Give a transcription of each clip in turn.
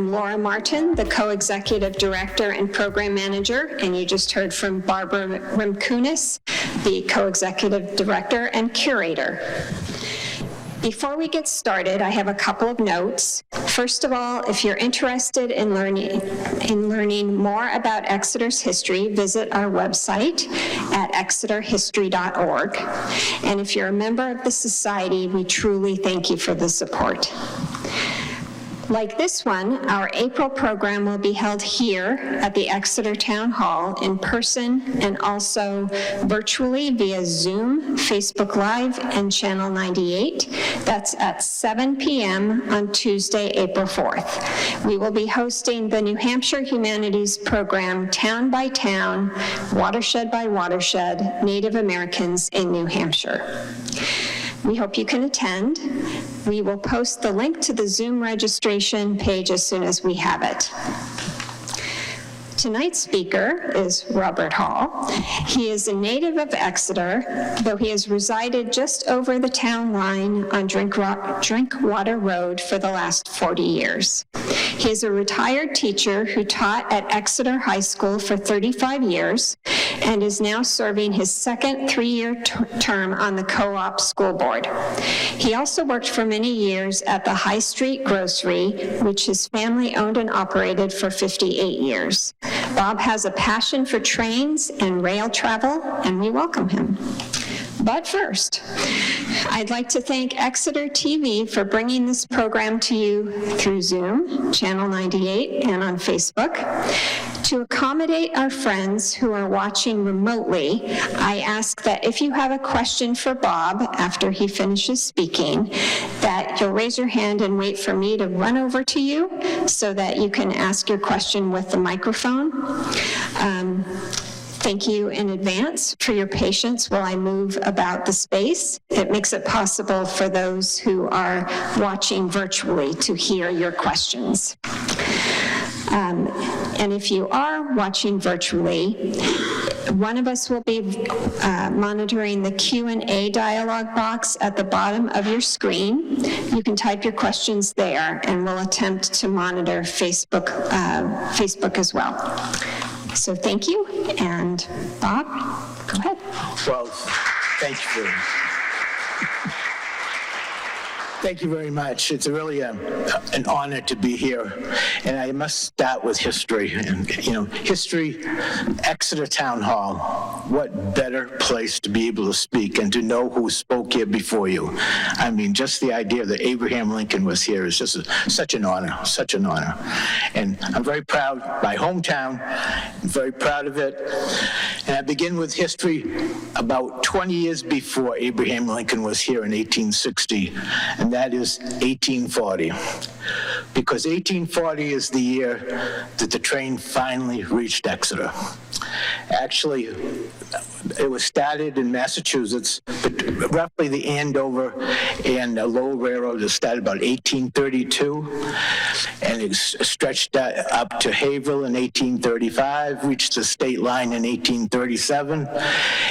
I'm Laura Martin, the co-executive director and program manager, and you just heard from Barbara Rimkunis, the co-executive director and curator. Before we get started, I have a couple of notes. First of all, if you're interested in learning more about Exeter's history, visit our website at exeterhistory.org. And if you're a member of the Society, we truly thank you for the support. Like this one, our April program will be held here at the Exeter Town Hall in person and also virtually via Zoom, Facebook Live, and Channel 98. That's at 7 p.m. on Tuesday, April 4th. We will be hosting the New Hampshire Humanities Program Town by Town, Watershed by Watershed, Native Americans in New Hampshire. We hope you can attend. We will post the link to the Zoom registration page as soon as we have it. Tonight's speaker is Robert Hall. He is a native of Exeter, though he has resided just over the town line on Drinkwater Road for the last 40 years. He is a retired teacher who taught at Exeter High School for 35 years and is now serving his second 3-year term on the co-op school board. He also worked for many years at the High Street Grocery, which his family owned and operated for 58 years. Bob has a passion for trains and rail travel, and we welcome him. But first, I'd like to thank Exeter TV for bringing this program to you through Zoom, Channel 98, and on Facebook. To accommodate our friends who are watching remotely, I ask that if you have a question for Bob after he finishes speaking, that you'll raise your hand and wait for me to run over to you so that you can ask your question with the microphone. Thank you in advance for your patience while I move about the space. It makes it possible for those who are watching virtually to hear your questions. And if you are watching virtually, one of us will be monitoring the Q&A dialog box at the bottom of your screen. You can type your questions there, and we'll attempt to monitor Facebook as well. So thank you, and Bob, go ahead. Well, thank you very much. It's really an honor to be here, and I must start with history. And history, Exeter Town Hall. What better place to be able to speak and to know who spoke here before you? I mean, just the idea that Abraham Lincoln was here is just such an honor, such an honor. And I'm very proud, my hometown, I'm very proud of it. And I begin with history about 20 years before Abraham Lincoln was here in 1860, and that is 1840. Because 1840 is the year that the train finally reached Exeter. Actually, it was started in Massachusetts, but roughly the Andover and Lowell Railroad was started about 1832, and it stretched up to Haverhill in 1835, reached the state line in 1837,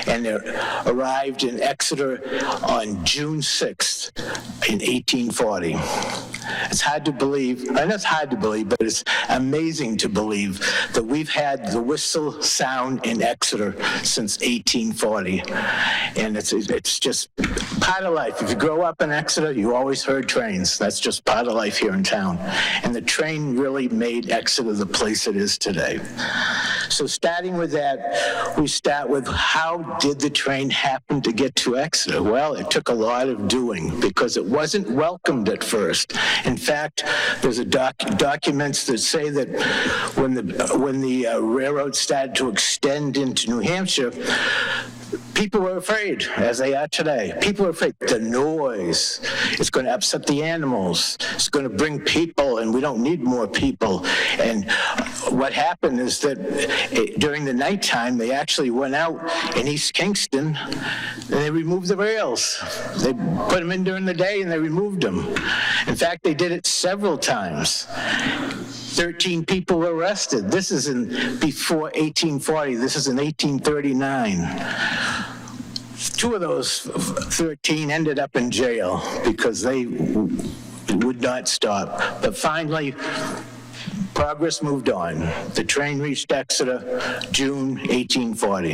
and it arrived in Exeter on June 6th in 1840. It's hard to believe, and it's hard to believe, but it's amazing to believe that we've had the whistle sound in Exeter since 1840. And it's just part of life. If you grow up in Exeter, you always heard trains. That's just part of life here in town. And the train really made Exeter the place it is today. So starting with that, we start with how did the train happen to get to Exeter? Well, it took a lot of doing because it wasn't welcomed at first. In fact, there's documents that say that when the railroad started to extend into New Hampshire, people were afraid, as they are today. People were afraid. The noise is going to upset the animals. It's going to bring people, and we don't need more people. And what happened is that during the nighttime, they actually went out in East Kingston, and they removed the rails. They put them in during the day, and they removed them. In fact, they did it several times. 13 people were arrested. This is before 1840. This is in 1839. 2 of those 13 ended up in jail because they would not stop. But finally, Progress moved on. The train reached Exeter June 1840.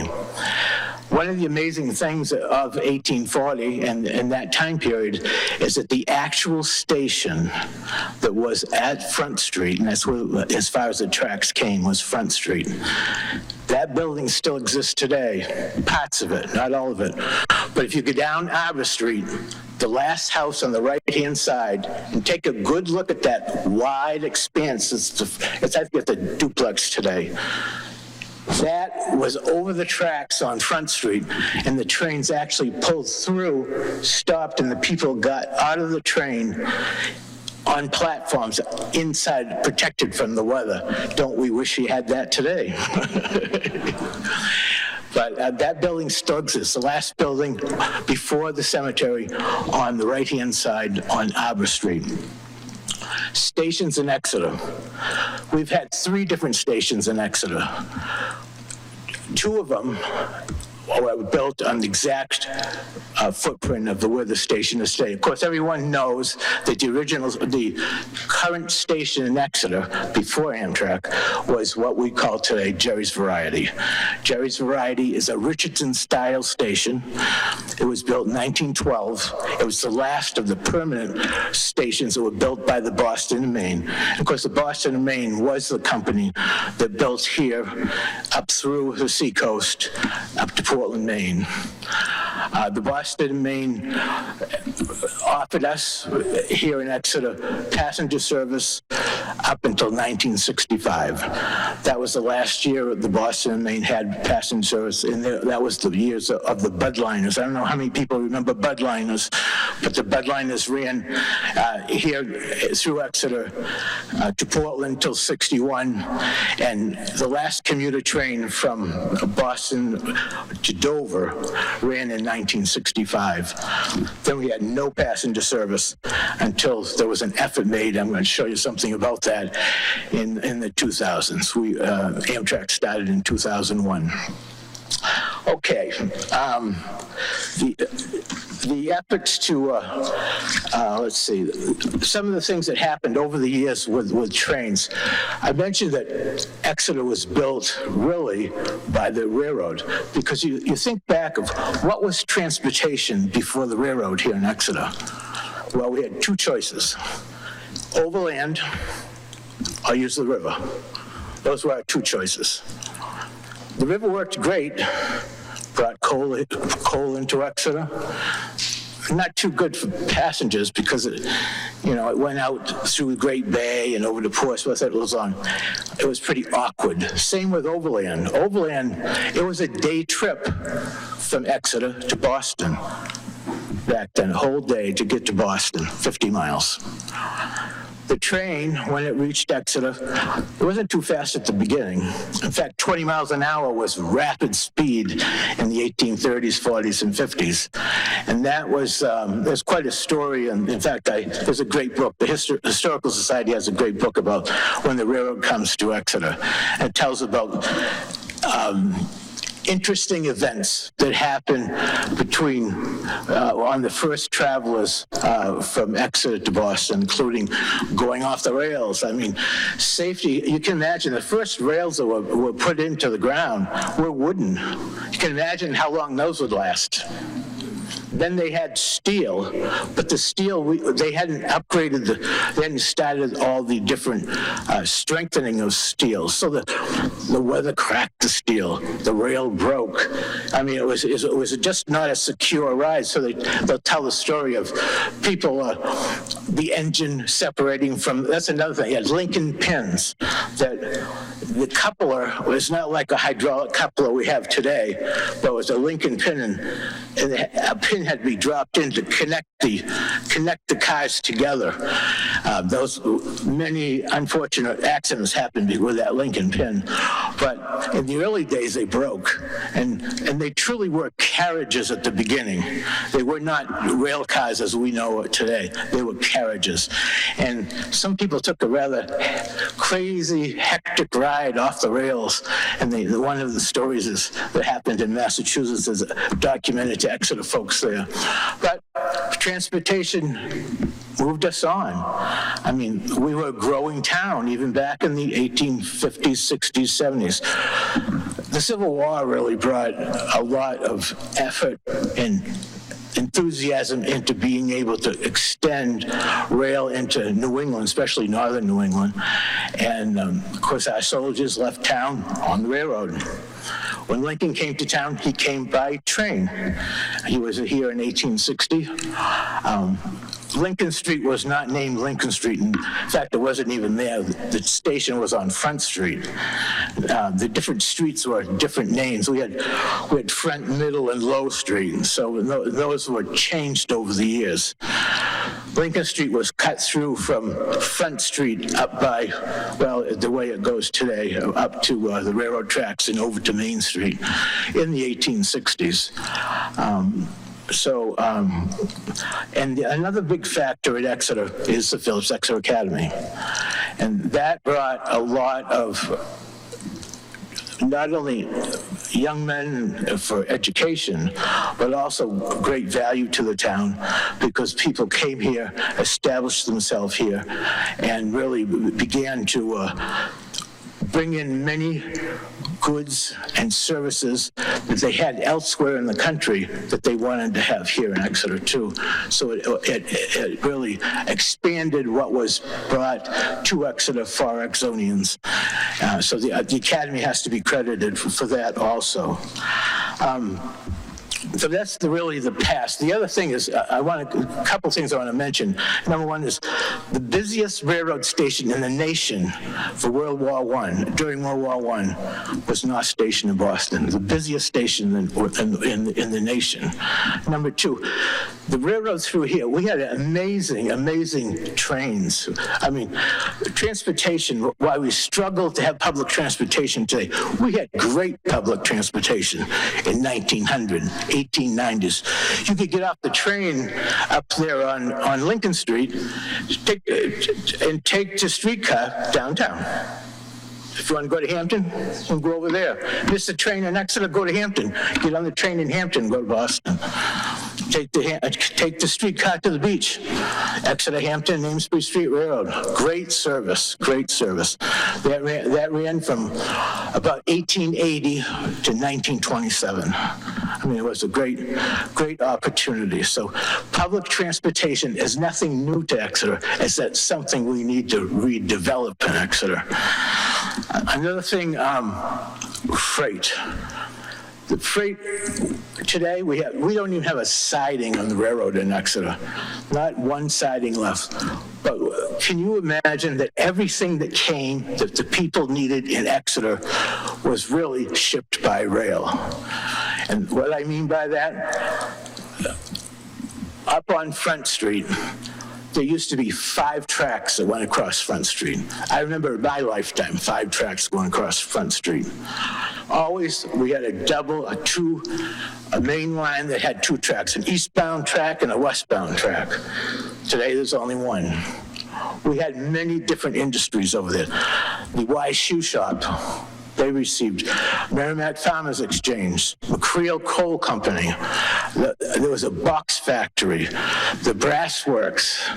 One of the amazing things of 1840 and that time period is that the actual station that was at Front Street, and that's where, as far as the tracks came, was Front Street. That building still exists today, parts of it, not all of it. But if you go down Arbor Street, the last house on the right-hand side, and take a good look at that wide expanse, it's I think it's a duplex today. That was over the tracks on Front Street, and the trains actually pulled through, stopped, and the people got out of the train on platforms inside, protected from the weather. Don't we wish we had that today? But that building still exists, the last building before the cemetery on the right-hand side on Arbor Street. Stations in Exeter. We've had 3 different stations in Exeter. 2 of them were built on the exact footprint of where the station is today. Of course, everyone knows that the current station in Exeter before Amtrak was what we call today Jerry's Variety. Jerry's Variety is a Richardson-style station. It was built in 1912. It was the last of the permanent stations that were built by the Boston and Maine. And of course, the Boston and Maine was the company that built here up through the seacoast, up to Portland, Maine. The Boston and Maine offered us here in Exeter passenger service up until 1965. That was the last year the Boston and Maine had passenger service, and that was the years of the Budliners. I don't know how many people remember Budliners, but the Budliners ran here through Exeter to Portland till 61, and the last commuter train from Boston to Dover ran in 1965. Then we had no passenger service until there was an effort made. I'm going to show you something about that in the 2000s. Amtrak started in 2001. Okay. The efforts to, let's see, some of the things that happened over the years with trains. I mentioned that Exeter was built really by the railroad, because you think back of what was transportation before the railroad here in Exeter. Well, we had 2 choices: overland or use the river. Those were our 2 choices. The river worked great, brought coal into Exeter. Not too good for passengers because it went out through the Great Bay and over to Portsmouth. It was pretty awkward. Same with overland. Overland, it was a day trip from Exeter to Boston. Back then, a whole day to get to Boston, 50 miles. The train, when it reached Exeter, it wasn't too fast at the beginning. In fact, 20 miles an hour was rapid speed in the 1830s, 40s, and 50s. And that was, there's quite a story. And in fact, there's a great book. The Historical Society has a great book about when the railroad comes to Exeter. And it tells about interesting events that happened between on the first travelers from Exeter to Boston, including going off the rails. I mean, safety, you can imagine the first rails that were put into the ground were wooden. You can imagine how long those would last. Then they had steel, but the steel, they hadn't upgraded, they hadn't started all the different strengthening of steel. So the weather cracked the steel, the rail broke. I mean, it was just not a secure ride. So they'll tell the story of people, the engine separating from, that's another thing. You had Lincoln pins that the coupler was not like a hydraulic coupler we have today, but it was a Lincoln pin, and a pin had to be dropped in to connect the cars together. Those many unfortunate accidents happened with that Lincoln pin, but in the early days they broke, and they truly were carriages at the beginning. They were not rail cars as we know it today. They were carriages, and some people took a rather crazy, hectic ride off the rails. And one of the stories that happened in Massachusetts is documented to Exeter folks there. But transportation moved us on. I mean, we were a growing town even back in the 1850s, 60s, 70s. The Civil War really brought a lot of effort and enthusiasm into being able to extend rail into New England, especially northern New England. And of course, our soldiers left town on the railroad. When Lincoln came to town, he came by train. He was here in 1860. Lincoln Street was not named Lincoln Street. In fact, it wasn't even there. The station was on Front Street. The different streets were different names. We had Front, Middle, and Low Street. So those were changed over the years. Lincoln Street was cut through from Front Street up by, well, the way it goes today, up to the railroad tracks and over to Main Street in the 1860s. And another big factor at Exeter is the Phillips Exeter Academy. And that brought a lot of not only young men for education, but also great value to the town because people came here, established themselves here, and really began to bring in many goods and services that they had elsewhere in the country that they wanted to have here in Exeter too. So it really expanded what was brought to Exeter for Exonians. So the Academy has to be credited for that also. So that's really the past. The other thing is, a couple things I want to mention. Number one is the busiest railroad station in the nation for World War I, during World War I, was North Station in Boston, the busiest station in the nation. Number two, the railroad through here, we had amazing, amazing trains. I mean, transportation, while we struggled to have public transportation today, we had great public transportation in 1900, 1890s. You could get off the train up there on Lincoln Street and take the streetcar downtown. If you want to go to Hampton, you can go over there. Miss the train in Exeter, go to Hampton. Get on the train in Hampton, go to Boston. Take the streetcar to the beach. Exeter, Hampton, Amesbury Street Railroad. Great service, great service. That ran from about 1880 to 1927. I mean, it was a great opportunity. So public transportation is nothing new to Exeter. It's that something we need to redevelop in Exeter. Another thing, freight. The freight, today we don't even have a siding on the railroad in Exeter. Not one siding left. But can you imagine that everything that came that the people needed in Exeter was really shipped by rail? And what I mean by that, up on Front Street, there used to be 5 tracks that went across Front Street. I remember in my lifetime, 5 tracks going across Front Street. Always, we had a main line that had 2 tracks, an eastbound track and a westbound track. Today, there's only one. We had many different industries over there. The Y Shoe Shop, they received. Merrimack Farmers Exchange, McCreel Coal Company, there was a box factory, the brass works,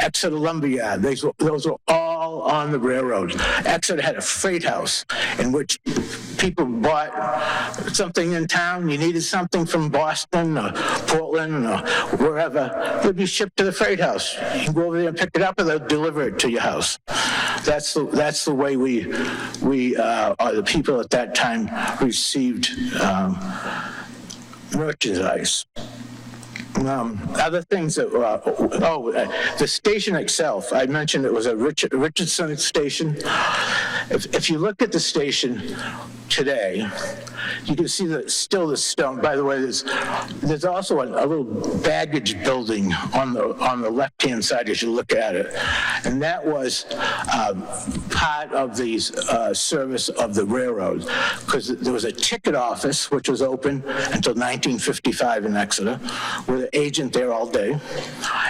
Exeter Lumberyard, those were all on the railroad. Exeter had a freight house in which people bought something in town. You needed something from Boston or Portland or wherever, it would be shipped to the freight house. You can go over there and pick it up and they'll deliver it to your house. That's the way we or the people at that time received merchandise. Other things that, the station itself, I mentioned it was a Richardson station. If you look at the station today, you can see still the stone. By the way, there's also a little baggage building on the left-hand side as you look at it, and that was part of the service of the railroad, because there was a ticket office which was open until 1955 in Exeter, with an agent there all day,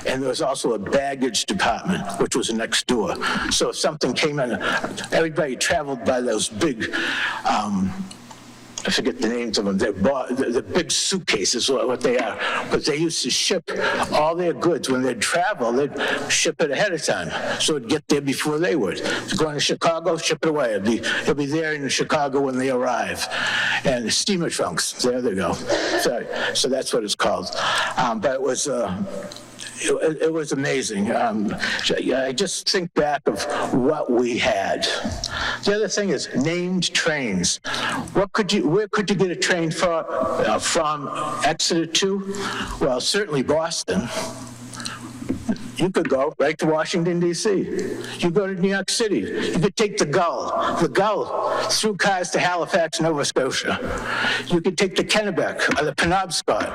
and there was also a baggage department which was next door. So if something came in, everybody traveled by those big I forget the names of them. They're the big suitcases, what they are. But they used to ship all their goods. When they'd travel, they'd ship it ahead of time. So it'd get there before they would. If you're going to Chicago, ship it away. It'll be there in Chicago when they arrive. And steamer trunks, there they go. So that's what it's called. But it was amazing. I just think back of what we had. The other thing is named trains. Where could you get a train from Exeter to? Well, certainly Boston. You could go right to Washington, D.C. You go to New York City. You could take the Gull through cars to Halifax, Nova Scotia. You could take the Kennebec or the Penobscot.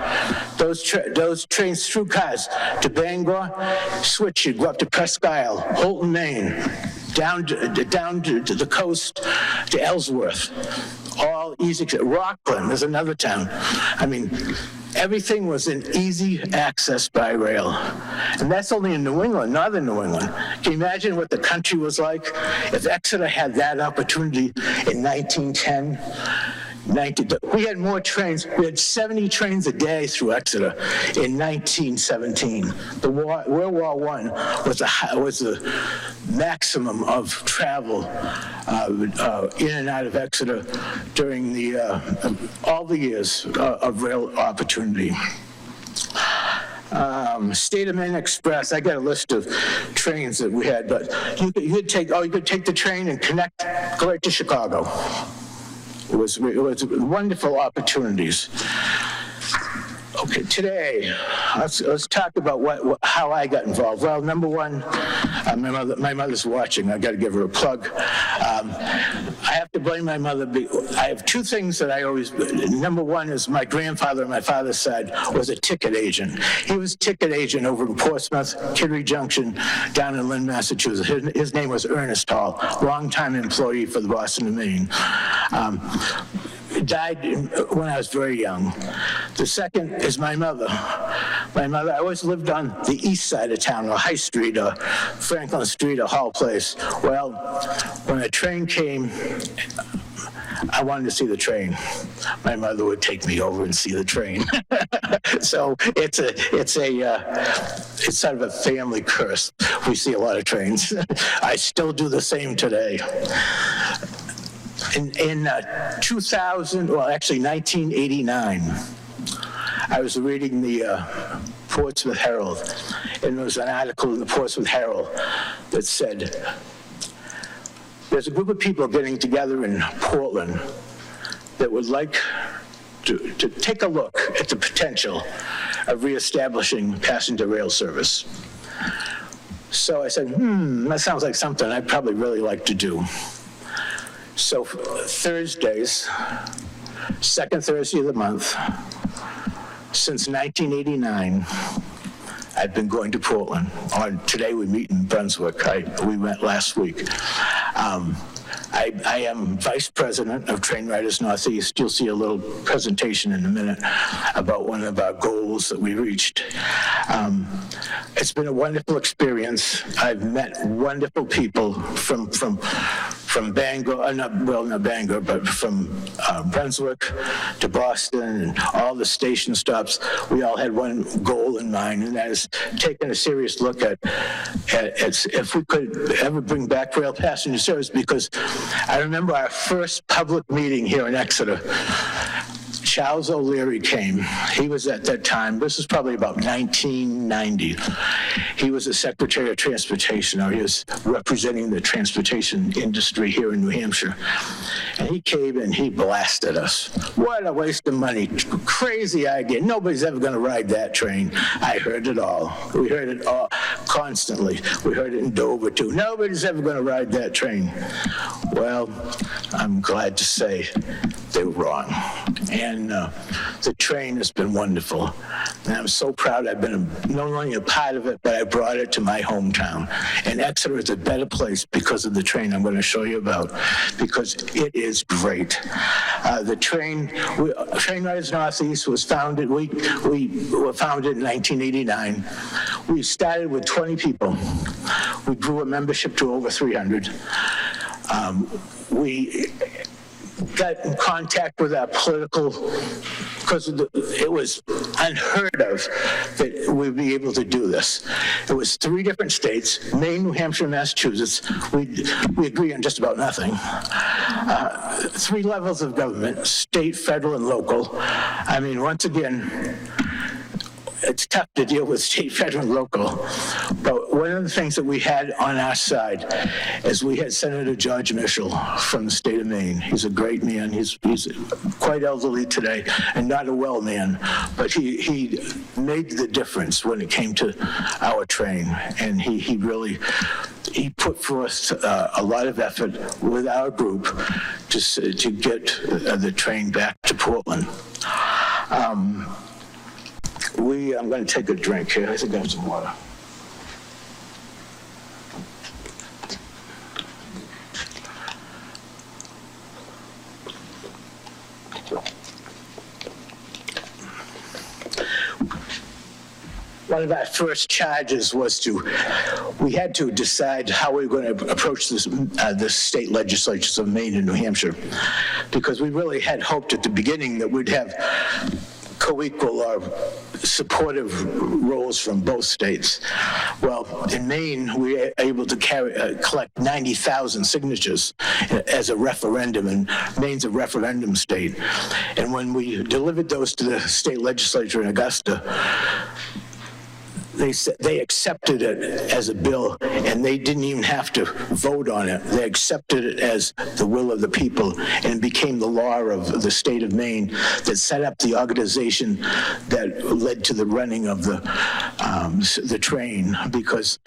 Those trains through cars to Bangor, switch, you go up to Presque Isle, Holton, Maine, down to the coast to Ellsworth. All easy. Rockland is another town. I mean, everything was in easy access by rail. And that's only in New England, northern New England. Can you imagine what the country was like if Exeter had that opportunity in 1910? We had more trains. We had 70 trains a day through Exeter in 1917. World War I was the maximum of travel in and out of Exeter during all the years of rail opportunity. State of Maine Express, I got a list of trains that we had, but you could take the train and connect, go right to Chicago. It was wonderful opportunities. Okay, today, let's talk about how I got involved. Well, number one, my mother's watching. I got to give her a plug. I have to blame my mother. I have two things that I always. Number one is my grandfather on my father's side was a ticket agent. He was a ticket agent over in Portsmouth, Kittery Junction, down in Lynn, Massachusetts. His name was Ernest Hall, longtime employee for the Boston and Maine. Died when I was very young. The second is my mother. My mother, I always lived on the east side of town, or High Street, or Franklin Street, or Hall Place. Well, when a train came, I wanted to see the train. My mother would take me over and see the train. So it's sort of a family curse. We see a lot of trains. I still do the same today. In 1989, I was reading the Portsmouth Herald, and there was an article in the Portsmouth Herald that said, there's a group of people getting together in Portland that would like to take a look at the potential of reestablishing passenger rail service. So I said, that sounds like something I'd probably really like to do. So Thursdays, second Thursday of the month, since 1989, I've been going to Portland. Today we meet in Brunswick. We went last week. I am vice president of Train Riders Northeast. You'll see a little presentation in a minute about one of our goals that we reached. It's been a wonderful experience. I've met wonderful people from Bangor, not Bangor, but from Brunswick to Boston and all the station stops. We all had one goal in mind, and that is taking a serious look at if we could ever bring back rail passenger service, because I remember our first public meeting here in Exeter. Charles O'Leary came. He was at that time, this is probably about 1990. He was the Secretary of Transportation, or he was representing the transportation industry here in New Hampshire. And he came and he blasted us. What a waste of money. Crazy idea. Nobody's ever going to ride that train. I heard it all. We heard it all constantly. We heard it in Dover, too. Nobody's ever going to ride that train. Well, I'm glad to say they were wrong. And the train has been wonderful. And I'm so proud I've been not only a part of it, but I brought it to my hometown. And Exeter is a better place because of the train I'm going to show you about, because it is great. The Train Riders Northeast was founded, we were founded in 1989. We started with 20 people. We grew a membership to over 300. got in contact with our political, because it was unheard of that we'd be able to do this. It was 3 different states, Maine, New Hampshire, and Massachusetts. We agree on just about nothing. 3 levels of government, state, federal, and local. I mean, once again, it's tough to deal with state, federal, and local. But one of the things that we had on our side is we had Senator George Mitchell from the state of Maine. He's a great man. He's quite elderly today and not a well man, but he made the difference when it came to our train. And he really put forth a lot of effort with our group to get the train back to Portland. I'm going to take a drink here. I think I have some water. One of our first charges was we had to decide how we were going to approach the state legislatures of Maine and New Hampshire, because we really had hoped at the beginning that we'd have co-equal or supportive roles from both states. Well, in Maine, we were able to collect 90,000 signatures as a referendum, and Maine's a referendum state. And when we delivered those to the state legislature in Augusta, they accepted it as a bill, and they didn't even have to vote on it. They accepted it as the will of the people, and it became the law of the state of Maine that set up the organization that led to the running of the train, because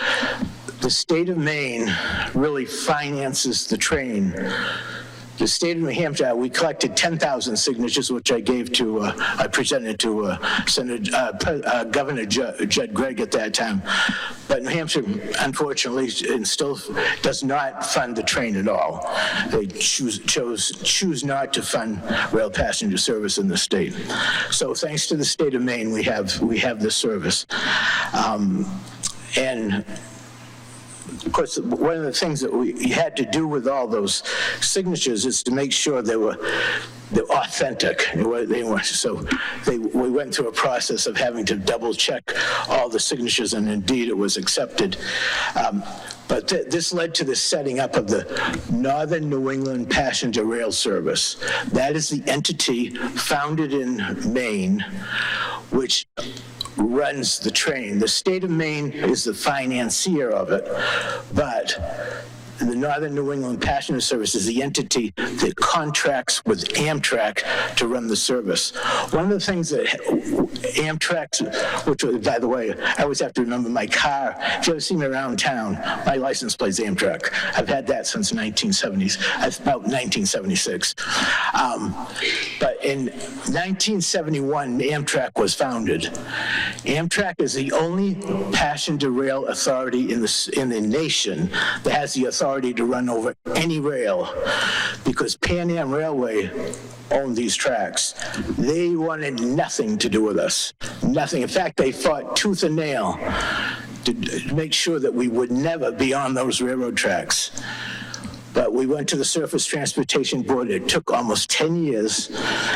the state of Maine really finances the train. The state of New Hampshire, we collected 10,000 signatures, which I presented to Governor Judd Gregg at that time. But New Hampshire, unfortunately, still does not fund the train at all. They choose not to fund rail passenger service in the state. So thanks to the state of Maine, we have this service. And of course, one of the things that we had to do with all those signatures is to make sure they're authentic. We went through a process of having to double check all the signatures, and indeed it was accepted. But this led to the setting up of the Northern New England Passenger Rail Service. That is the entity founded in Maine, which runs the train. The state of Maine is the financier of it, but the Northern New England Passenger Service is the entity that contracts with Amtrak to run the service. One of the things that Amtrak, which, by the way, I always have to remember my car. If you ever see me around town, my license plate's Amtrak. I've had that since about 1976. But in 1971, Amtrak was founded. Amtrak is the only passenger rail authority in the nation that has the authority to run over any rail, because Pan Am Railway owned these tracks. They wanted nothing to do with us. Nothing. In fact, they fought tooth and nail to make sure that we would never be on those railroad tracks. But we went to the Surface Transportation Board. It took almost 10 years.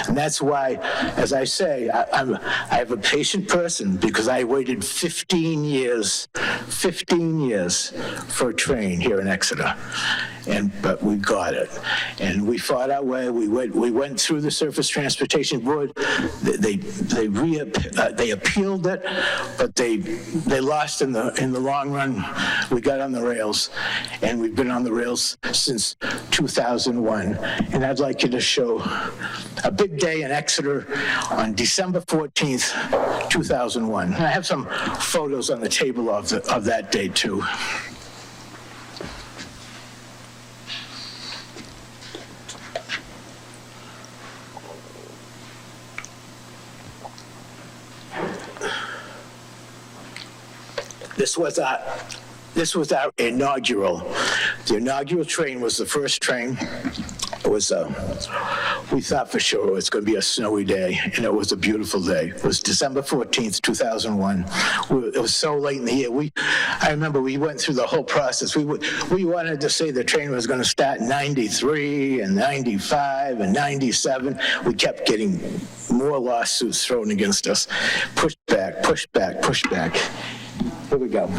And that's why, as I say, I have a patient person, because I waited 15 years for a train here in Exeter. But we got it. And we fought our way. We went through the Surface Transportation Board. They appealed it, but they lost in the long run. We got on the rails, and we've been on the rails since 2001. And I'd like you to show a big day in Exeter on December 14th, 2001. And I have some photos on the table of that day too. This was our inaugural. The inaugural train was the first train. It was, we thought for sure it was going to be a snowy day, and it was a beautiful day. It was December 14th, 2001. It was so late in the year. I remember we went through the whole process. We wanted to say the train was going to start in 93 and 95 and 97. We kept getting more lawsuits thrown against us. Push back, push back, push back. Here we go.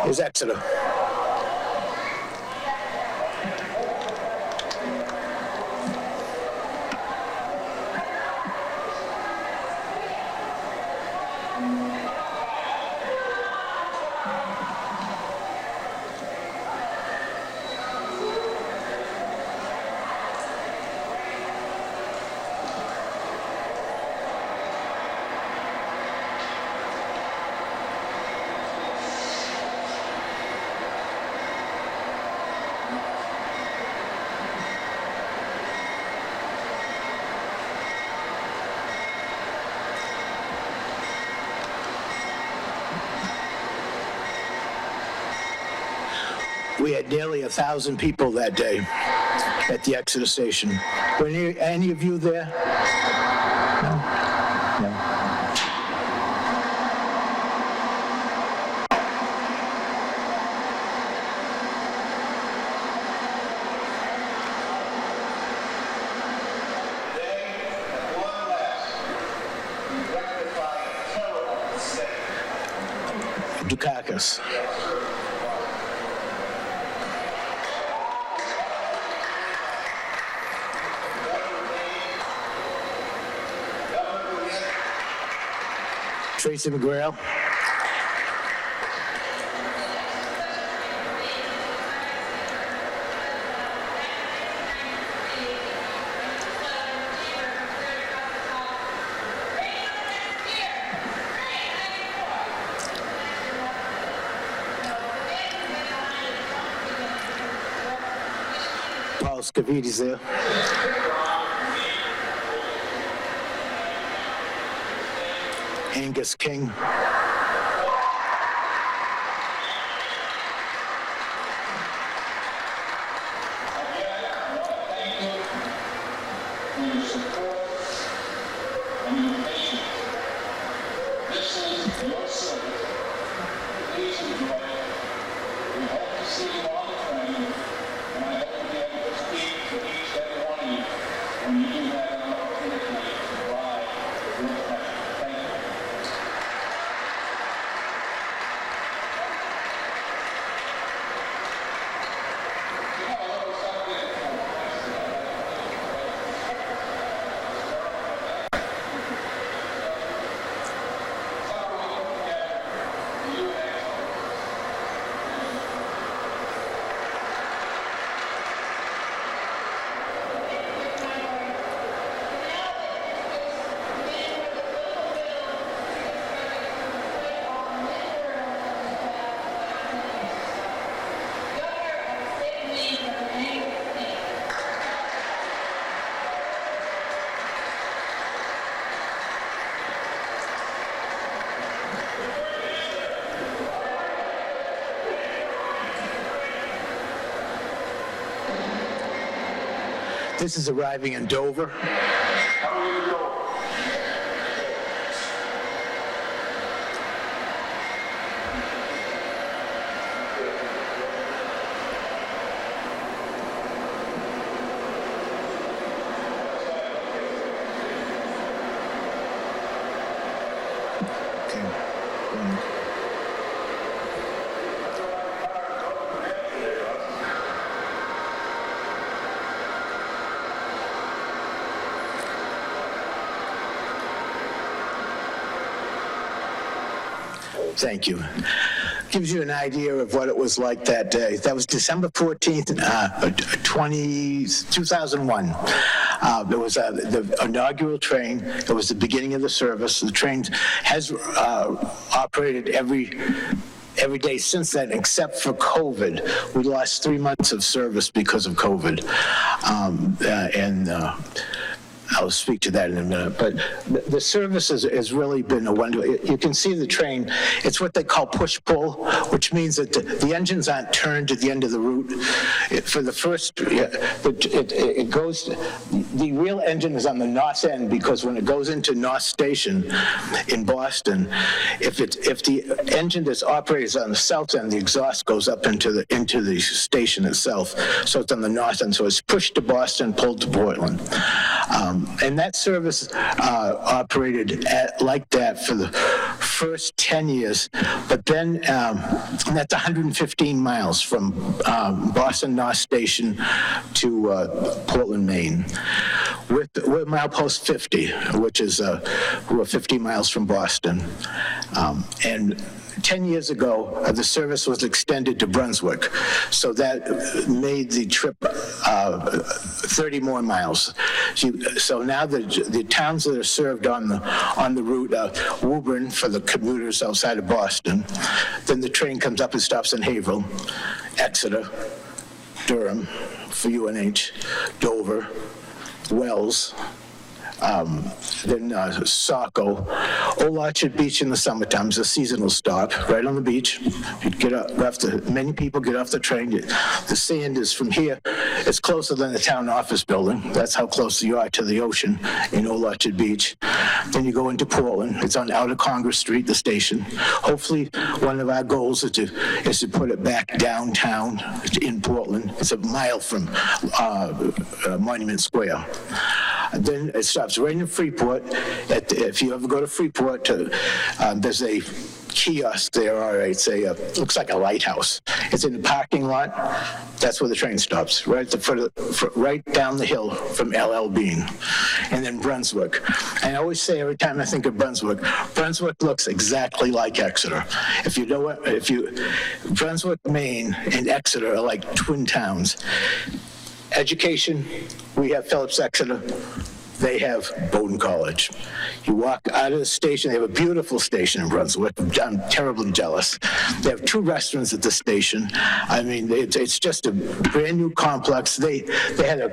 Here's Exeter. We had nearly 1,000 people that day at the Exeter station. Were any of you there? No? No. Dukakis. Tracy McGrail. Paul Scavidi's there. Angus King. This is arriving in Dover. Thank you. Gives you an idea of what it was like that day. That was December 14th, 2001. There was the inaugural train. It was the beginning of the service. The train has operated every day since then, except for COVID. We lost 3 months of service because of COVID. I'll speak to that in a minute. But the service has really been a wonder. You can see the train. It's what they call push-pull, which means that the engines aren't turned at the end of the route. For the first, it goes, the real engine is on the north end, because when it goes into North Station in Boston, if the engine that's operated is on the south end, the exhaust goes up into the station itself. So it's on the north end. So it's pushed to Boston, pulled to Portland. And that service operated like that for the first 10 years, but then that's 115 miles from Boston North Station to Portland, Maine. We're milepost 50, which is we're 50 miles from Boston. And 10 years ago, the service was extended to Brunswick, so that made the trip 30 more miles. So now the towns that are served on the route are Woburn for the commuters outside of Boston. Then the train comes up and stops in Haverhill, Exeter, Durham for UNH, Dover, Wells, then Saco, Old Orchard Beach in the summertime is a seasonal stop right on the beach. You'd get up, many people get off the train. The sand is from here, it's closer than the town office building. That's how close you are to the ocean in Old Orchard Beach. Then you go into Portland. It's on Outer Congress Street, the station. Hopefully, one of our goals is to put it back downtown in Portland. It's a mile from Monument Square. Then it stops right in Freeport. If you ever go to Freeport, there's a kiosk there, or it's looks like a lighthouse. It's in the parking lot. That's where the train stops, right at the foot right down the hill from LL Bean. And then Brunswick. And I always say, every time I think of Brunswick looks exactly like Exeter. If you know what, Brunswick, Maine, and Exeter are like twin towns. Education, we have Phillips Exeter. They have Bowdoin College. You walk out of the station, they have a beautiful station in Brunswick. I'm terribly jealous. They have 2 restaurants at the station. I mean, it's just a brand new complex. They had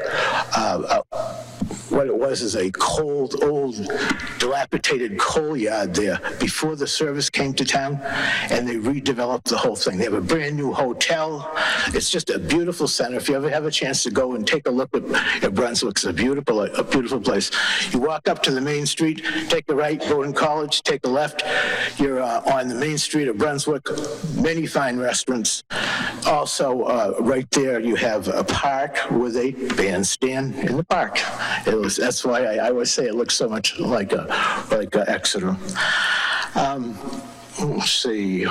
what it was is a cold, old, dilapidated coal yard there before the service came to town, and they redeveloped the whole thing. They have a brand new hotel. It's just a beautiful center. If you ever have a chance to go and take a look at Brunswick, it's a beautiful place. You walk up to the main street, take a right, Bowdoin College, take a left. You're on the main street of Brunswick. Many fine restaurants. Also, right there, you have a park with a bandstand in the park. That's why I always say it looks so much like Exeter. Let's see.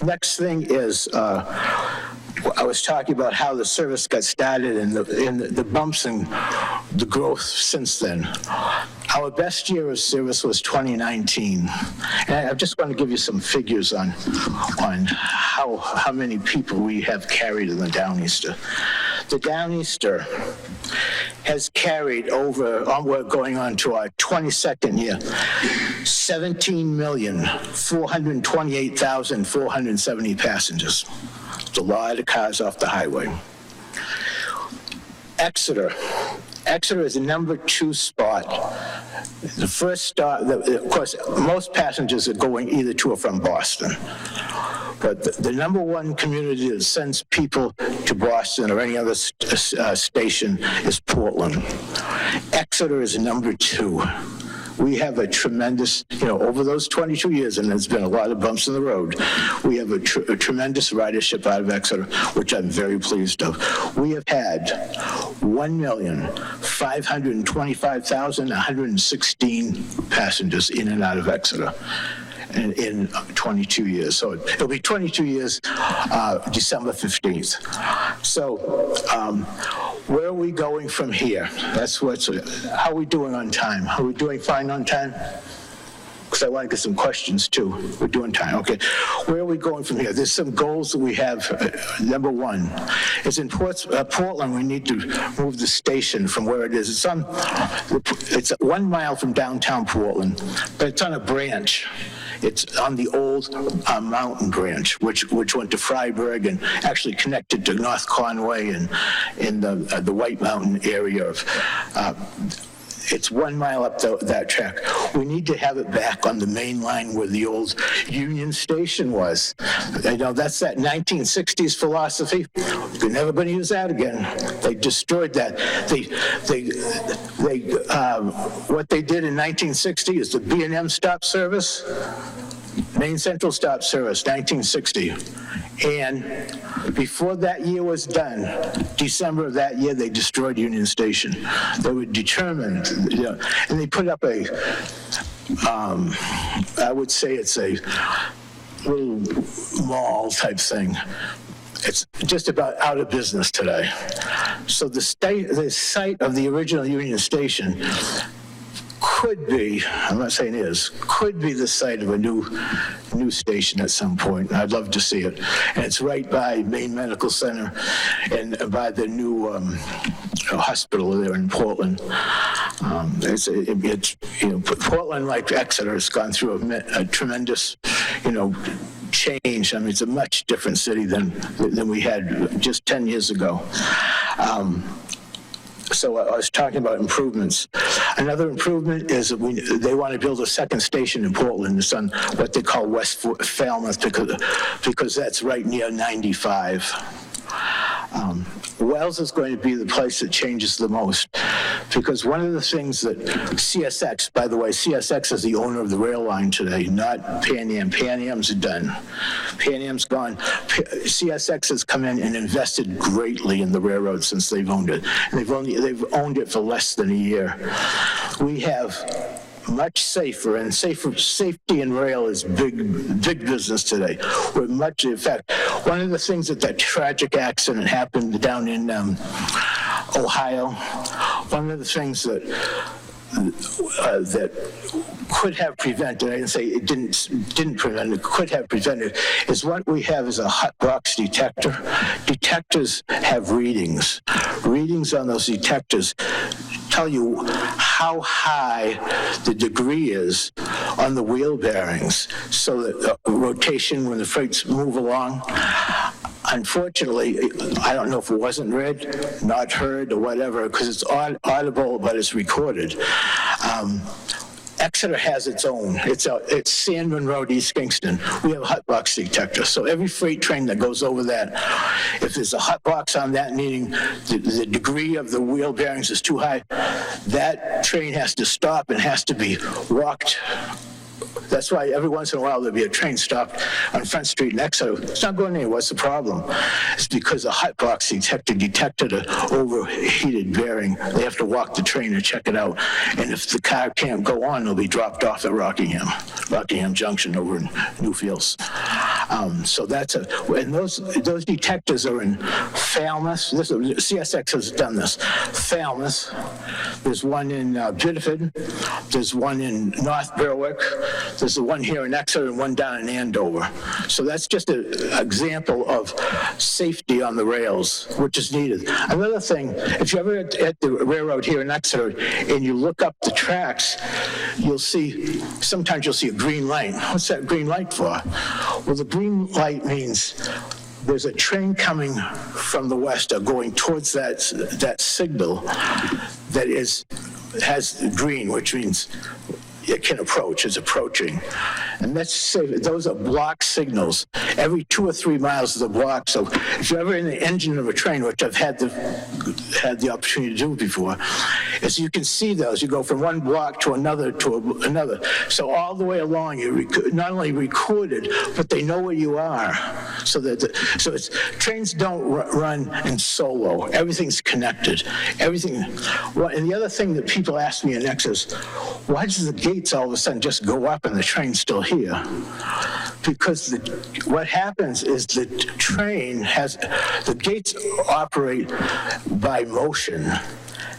Next thing is, I was talking about how the service got started and the bumps and the growth since then. Our best year of service was 2019. And I just want to give you some figures on how many people we have carried in the Downeaster. The Downeaster has carried over, we're going on to our 22nd year, 17,428,470 passengers. It's a lot of cars off the highway. Exeter is the number 2 spot. The first stop, of course, most passengers are going either to or from Boston. But the number 1 community that sends people to Boston or any other station is Portland. Exeter is number 2. We have a tremendous, over those 22 years, and there's been a lot of bumps in the road, we have a tremendous ridership out of Exeter, which I'm very pleased of. We have had 1,525,116 passengers in and out of Exeter in 22 years. So it'll be 22 years, December 15th. So where are we going from here? How are we doing on time? Are we doing fine on time? because I want to get some questions too. We're doing time. Okay. Where are we going from here? There's some goals that we have. Number one is in Portland, we need to move the station from where it is. It's 1 mile from downtown Portland, but it's on a branch. It's on the old mountain branch, which went to Freiburg and actually connected to North Conway and in the White Mountain area of. It's 1 mile up that track. We need to have it back on the main line where the old Union Station was. You know, that's that 1960s philosophy. We're never going to use that again. They destroyed that. What they did in 1960 is the B&M stop service, Main Central stop service, 1960. And before that year was done, December of that year, they destroyed Union Station. They were determined, you know, and they put up I would say it's a little mall type thing. It's just about out of business today. So the site of the original Union Station could be, I'm not saying is, could be the site of a new station at some point. I'd love to see it. And it's right by Maine Medical Center and by the new hospital there in Portland. It's you know, Portland, like Exeter, has gone through a tremendous, you know, change. I mean, it's a much different city than we had just 10 years ago. So I was talking about improvements. Another improvement is that they want to build a second station in Portland. It's on what they call West Falmouth because that's right near 95. Wells is going to be the place that changes the most because one of the things that CSX, by the way, CSX is the owner of the rail line today, not Pan Am. Pan Am's done. Pan Am's gone. CSX has come in and invested greatly in the railroad since they've owned it. And they've owned it for less than a year. We have much safer, and safety in rail is big business today. We're much, in fact, one of the things that tragic accident happened down in Ohio, one of the things that could have prevented, I didn't say it didn't prevent it, could have prevented, is what we have is a hot box detector. Detectors have readings. Readings on those detectors tell you how high the degree is on the wheel bearings so that rotation when the freights move along. Unfortunately, I don't know if it wasn't read, not heard, or whatever, because it's audible, but it's recorded. Exeter has its own. It's Sandman Road, East Kingston. We have a hot box detector. So every freight train that goes over that, if there's a hot box on that, meaning the degree of the wheel bearings is too high, that train has to stop and has to be walked. That's why every once in a while there'll be a train stopped on Front Street in Exeter. It's not going anywhere. What's the problem? It's because a hot box detector detected an overheated bearing. They have to walk the train and check it out. And if the car can't go on, they'll be dropped off at Rockingham Junction over in Newfields. So that's and those detectors are in Falmouth. CSX has done this. Falmouth. There's one in Biddeford. There's one in North Berwick. There's the one here in Exeter and one down in Andover. So that's just an example of safety on the rails, which is needed. Another thing, if you're ever at the railroad here in Exeter and you look up the tracks, sometimes you'll see a green light. What's that green light for? Well, the green light means there's a train coming from the west or going towards that signal that has green, which means it can approach, it's approaching. And let's say those are block signals. Every 2 or 3 miles is a block. So if you're ever in the engine of a train, which I've had the opportunity to do before, is you can see those. You go from one block to another. So all the way along, you not only recorded, but they know where you are. So trains don't run in solo. Everything's connected. Everything. And the other thing that people ask me in Exeter is, why does the gates all of a sudden just go up and the train's still here? Because what happens is the train the gates operate by motion.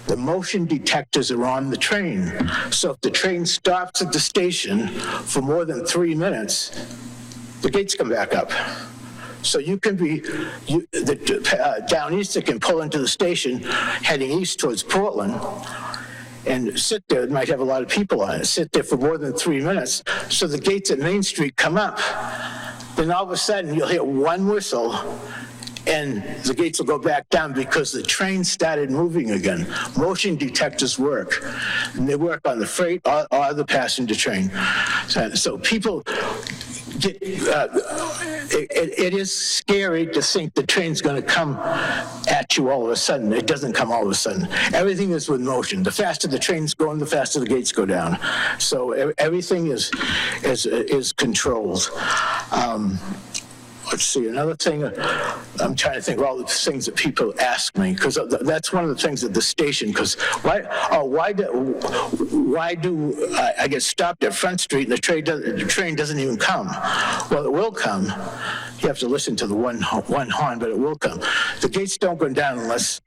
The motion detectors are on the train. So if the train stops at the station for more than 3 minutes, the gates come back up. So you can be, Downeaster can pull into the station heading east towards Portland and sit there. It might have a lot of people on it. Sit there for more than 3 minutes. So the gates at Main Street come up. Then all of a sudden you'll hear one whistle and the gates will go back down because the train started moving again. Motion detectors work, and they work on the freight or the passenger train. So people get, it is scary to think the train's going to come at you all of a sudden. It doesn't come all of a sudden. Everything is with motion. The faster the train's going, the faster the gates go down. So everything is controlled. Let's see, another thing, I'm trying to think of all the things that people ask me, because that's one of the things at the station, because why do I get stopped at Front Street and the train doesn't even come? Well, it will come. You have to listen to the one horn, but it will come. The gates don't go down unless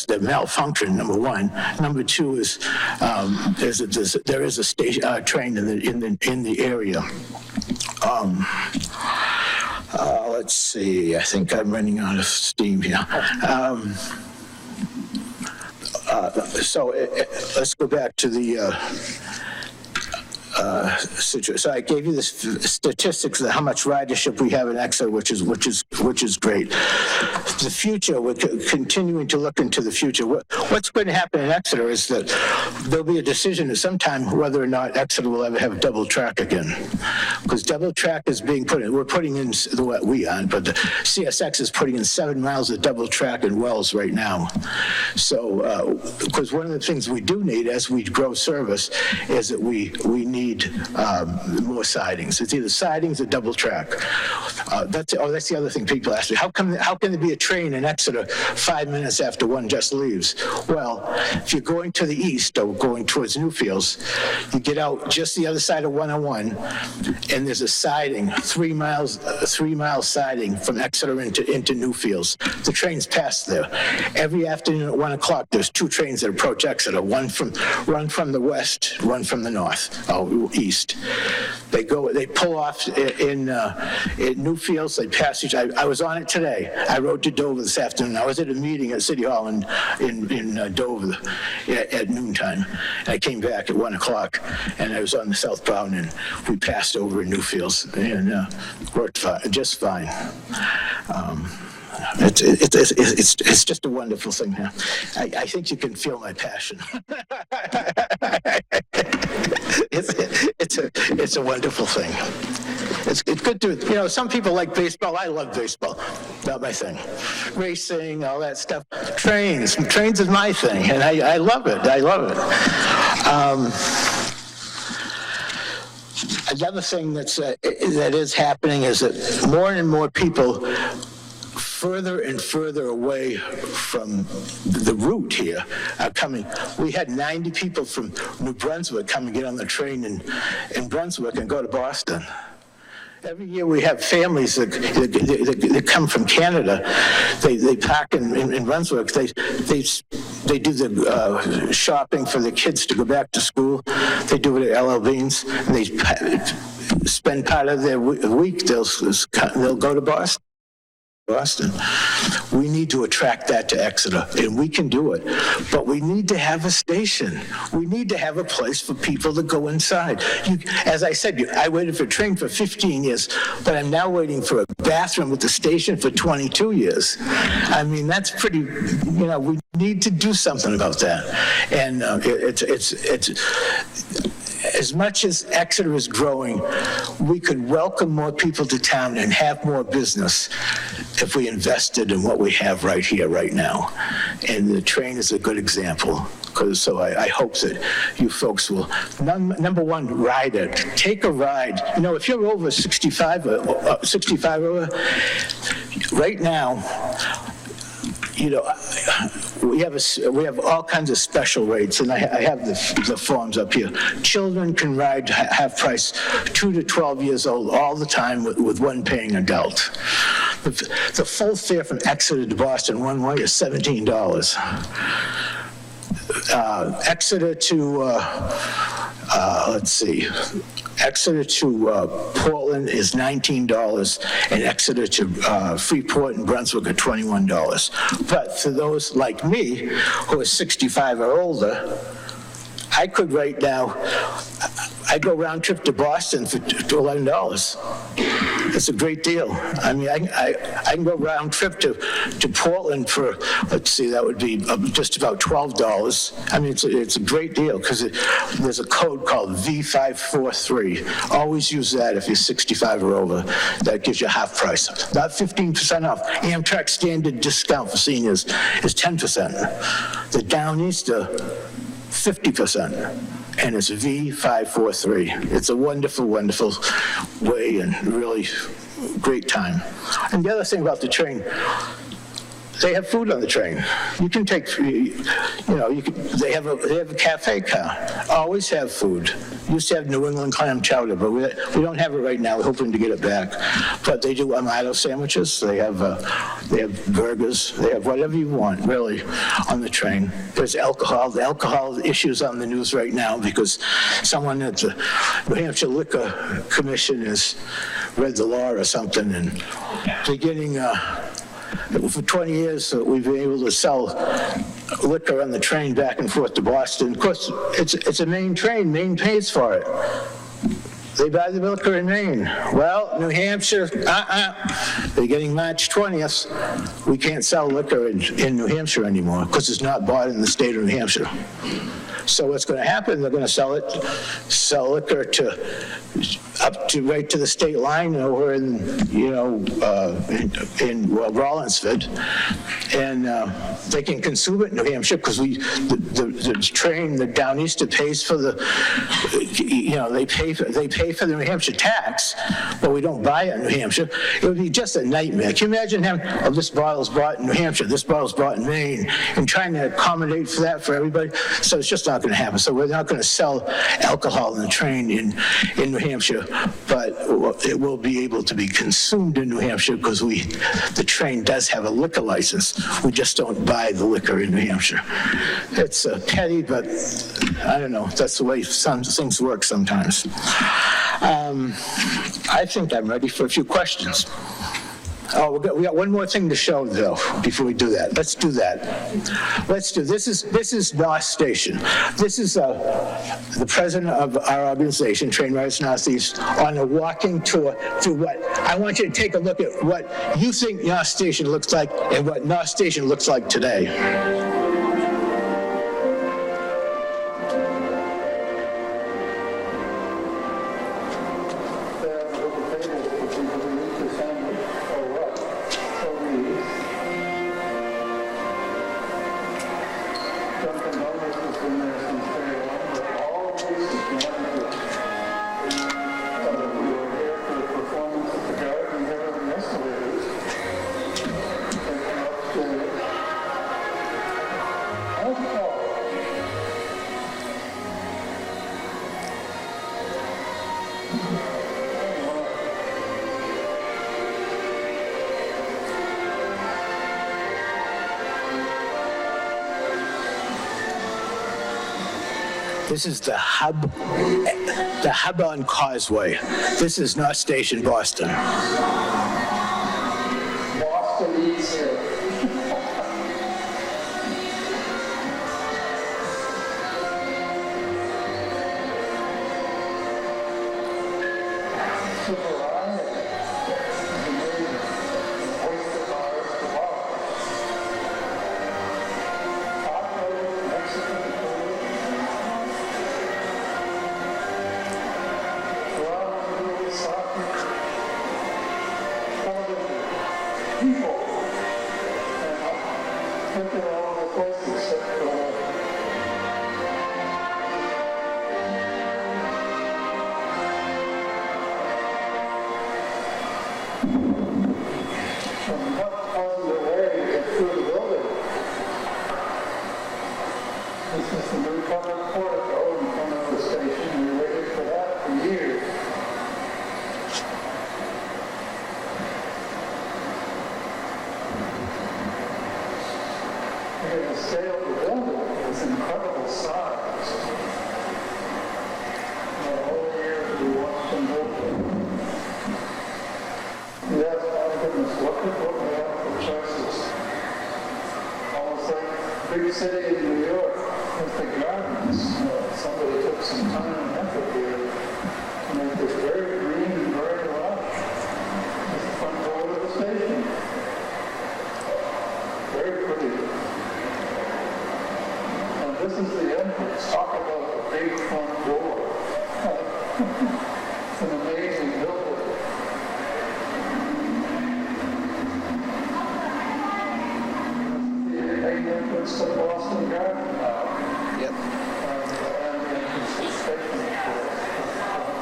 they malfunction, number one. Number two is there is a station train in the area. Let's see, I think I'm running out of steam here. So let's go back to the situation. So I gave you the statistics of how much ridership we have in Exeter, which is great. The future, we're continuing to look into the future. What's going to happen in Exeter is that there'll be a decision at some time whether or not Exeter will ever have double track again, because double track is being put in. We're putting in we aren't, but the CSX is putting in 7 miles of double track in Wells right now. So, because one of the things we do need as we grow service is that we need more sidings. It's either sidings or double track. That's the other thing people ask me. How can there be a train in Exeter 5 minutes after one just leaves? Well, if you're going to the east or going towards Newfields, you get out just the other side of 101, and there's a siding, 3 mile siding from Exeter into Newfields. The trains pass there. Every afternoon at 1 o'clock, there's 2 trains that approach Exeter, one from the west, one from the north. East. They pull off in Newfields. They pass each. I was on it today. I rode to Dover this afternoon. I was at a meeting at City Hall in Dover at noontime. I came back at 1 o'clock, and I was on the southbound, and we passed over in Newfields, and worked just fine. It's just a wonderful thing here. I think you can feel my passion. It's a wonderful thing. It's good to, some people like baseball. I love baseball. Not my thing. Racing, all that stuff. Trains is my thing, and I love it. Another thing that is happening is that more and more people further and further away from the route here are coming. We had 90 people from New Brunswick come and get on the train in Brunswick and go to Boston. Every year we have families that come from Canada. They park in Brunswick. They do the shopping for the kids to go back to school. They do it at LL Bean's. And they spend part of their week. They'll go to Boston. We need to attract that to Exeter, and we can do it. But we need to have a station. We need to have a place for people to go inside. As I said, I waited for a train for 15 years, but I'm now waiting for a bathroom at the station for 22 years. I mean, that's pretty, we need to do something about that. And it's as much as Exeter is growing, we could welcome more people to town and have more business if we invested in what we have right here, right now. And the train is a good example. So I hope that you folks will, number one, ride it. Take a ride. If you're over 65 over, right now, we have all kinds of special rates, and I have the forms up here. Children can ride half price, 2 to 12 years old, all the time with one paying adult. The full fare from Exeter to Boston one way is $17. Exeter to, let's see, Exeter to Portland is $19, and Exeter to Freeport and Brunswick are $21. But for those like me who are 65 or older, I could right now, I go round trip to Boston for $11. It's a great deal. I mean, I can go round trip to Portland for, let's see, that would be just about $12. I mean, it's a great deal because there's a code called V543. Always use that if you're 65 or over. That gives you half price. Not 15% off. Amtrak standard discount for seniors is 10%. The Downeaster, 50%, and it's V543. It's a wonderful, wonderful way and really great time. And the other thing about the train, they have food on the train. You can take, they have a cafe car. Always have food. Used to have New England clam chowder, but we don't have it right now. We're hoping to get it back. But they do Amado sandwiches. They have burgers. They have whatever you want, really, on the train. There's alcohol. The alcohol issues on the news right now because someone at the New Hampshire Liquor Commission has read the law or something, and beginning. For 20 years, we've been able to sell liquor on the train back and forth to Boston. Of course, it's a Maine train. Maine pays for it. They buy the liquor in Maine. Well, New Hampshire, beginning March 20th, we can't sell liquor in New Hampshire anymore because it's not bought in the state of New Hampshire. So what's going to happen, they're going to sell liquor right to the state line over in Rollinsford, and they can consume it in New Hampshire because the train, the Downeaster pays for they pay for the New Hampshire tax, but we don't buy it in New Hampshire. It would be just a nightmare. Can you imagine having, this bottle's bought in New Hampshire, this bottle's bought in Maine, and trying to accommodate for that for everybody? So it's just not going to happen. So we're not going to sell alcohol on the train in New Hampshire, but it will be able to be consumed in New Hampshire because the train does have a liquor license. We just don't buy the liquor in New Hampshire. It's petty, but I don't know. That's the way some things work sometimes. I think I'm ready for a few questions. Oh, we got one more thing to show, though, before we do that. Let's do that. This is North Station. This is the president of our organization, Train Riders Northeast, on a walking tour through what, I want you to take a look at what you think North Station looks like and what North Station looks like today. This is the hub on Causeway. This is North Station, Boston. Boston needs it. Scale of the building. this incredible size. All the years we watched them build them. Yes, my goodness, look at what we have for choices. Almost like big city in New York with the gardens. Somebody took some time and effort here to make this very green, very lush. It's the front door of the station. Very pretty. And this is the entrance. Talk about a big front door. It's an amazing building. The main entrance to Boston Garden now. Yep. And the entrance to the station, of course.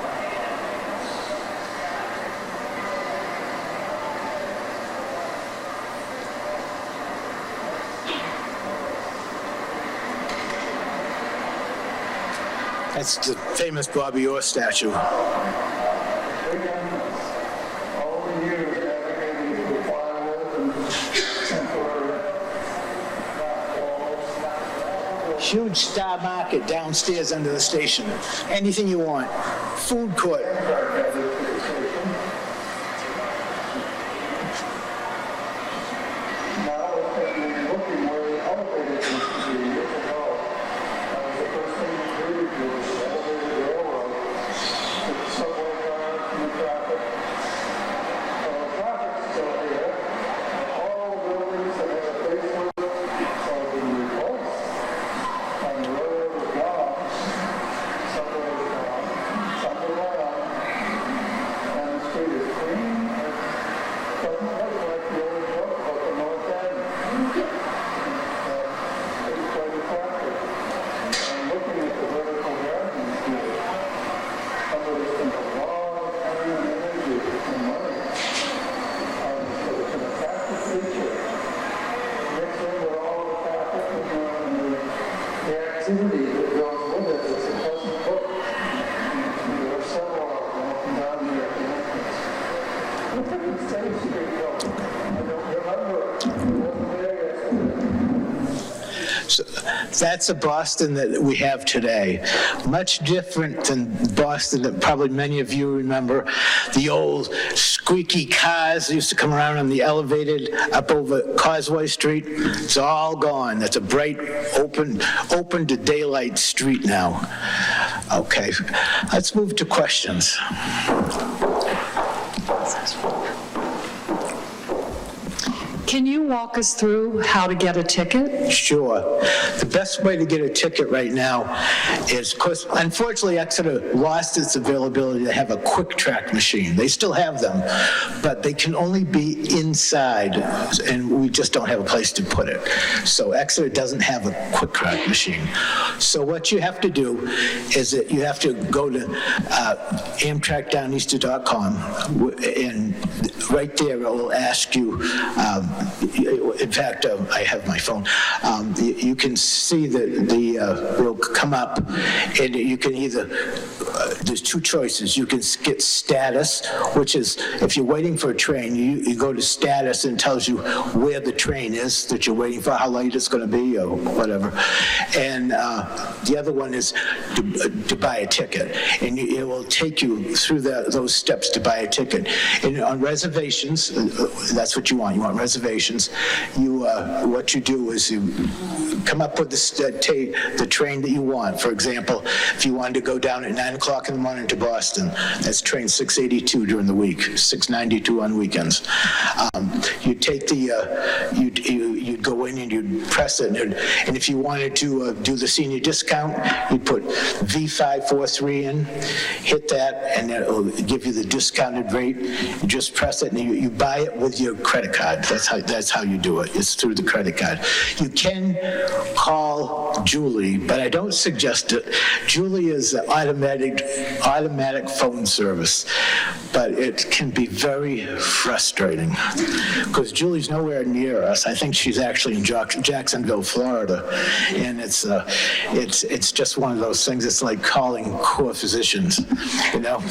That's the famous Bobby Orr statue. Big entrance. All the years navigating through plywood and temporary walls. Huge Star Market downstairs under the station. Anything you want. Food court. Now it's looking where the elevator used to be years ago. That was the first thing we did was the elevated railroad. Took the subway cars from the traffic. So the traffic's still here. All the buildings that had a facelift have been replaced. And the railroad is gone. Subway is gone. It's underground. And the street is clean. It doesn't look like the old joke about the North End. It's quite attractive. And looking at the vertical gardens here, somebody spent a lot of time and energy and money on this, but it's an attractive feature. Mixed in with all the traffic and the activity that goes with it, it's a pleasant look. There are several of them up and down here at the entrance. Look at the State Street building. I don't remember it. It wasn't there yesterday. So that's a Boston that we have today. Much different than Boston that probably many of you remember. The old squeaky cars that used to come around on the elevated up over Causeway Street. It's all gone. That's a bright, open to daylight street now. Okay, let's move to questions. Can you walk us through how to get a ticket? Sure. The best way to get a ticket right now is, because unfortunately Exeter lost its availability to have a quick track machine. They still have them, but they can only be inside, and we just don't have a place to put it. So Exeter doesn't have a quick track machine. So what you have to do is that you have to go to AmtrakDowneaster.com, and right there it will ask you, in fact, I have my phone. You can see that it'll come up, and you can either, there's two choices. You can get status, which is if you're waiting for a train, you go to status and it tells you where the train is that you're waiting for, how late it's going to be, or whatever. And the other one is to buy a ticket, and it will take you through those steps to buy a ticket. And on reservations, that's what you want. You want reservations. What you do is you come up with the train that you want. For example, if you wanted to go down at 9 o'clock in the morning to Boston, that's train 682 during the week, 692 on weekends. You take you'd go in and you'd press it, and if you wanted to do the senior discount, you'd put V543 in, hit that, and it'll give you the discounted rate. You just press it, and you buy it with your credit card. That's how you do it. It's through the credit card. You can call Julie, but I don't suggest it. Julie is an automatic phone service, but it can be very frustrating because Julie's nowhere near us. I think she's actually in Jacksonville, Florida, and it's just one of those things. It's like calling core physicians, you know.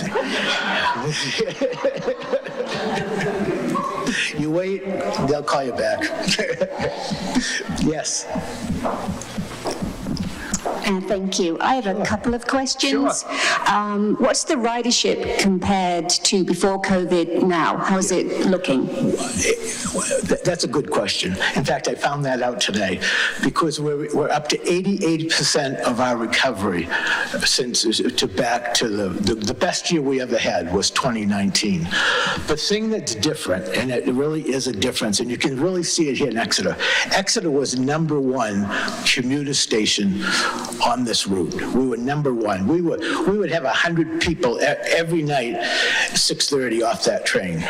You wait, they'll call you back. Yes. Thank you. I have a couple of questions. What's the ridership compared to before COVID now? How's it looking? That's a good question. In fact, I found that out today because we're up to 88% of our recovery since back to the best year we ever had was 2019. The thing that's different, and it really is a difference, and you can really see it here in Exeter. Exeter was #1 commuter station on this route. We were #1. We would have 100 people every night, 6:30 off that train.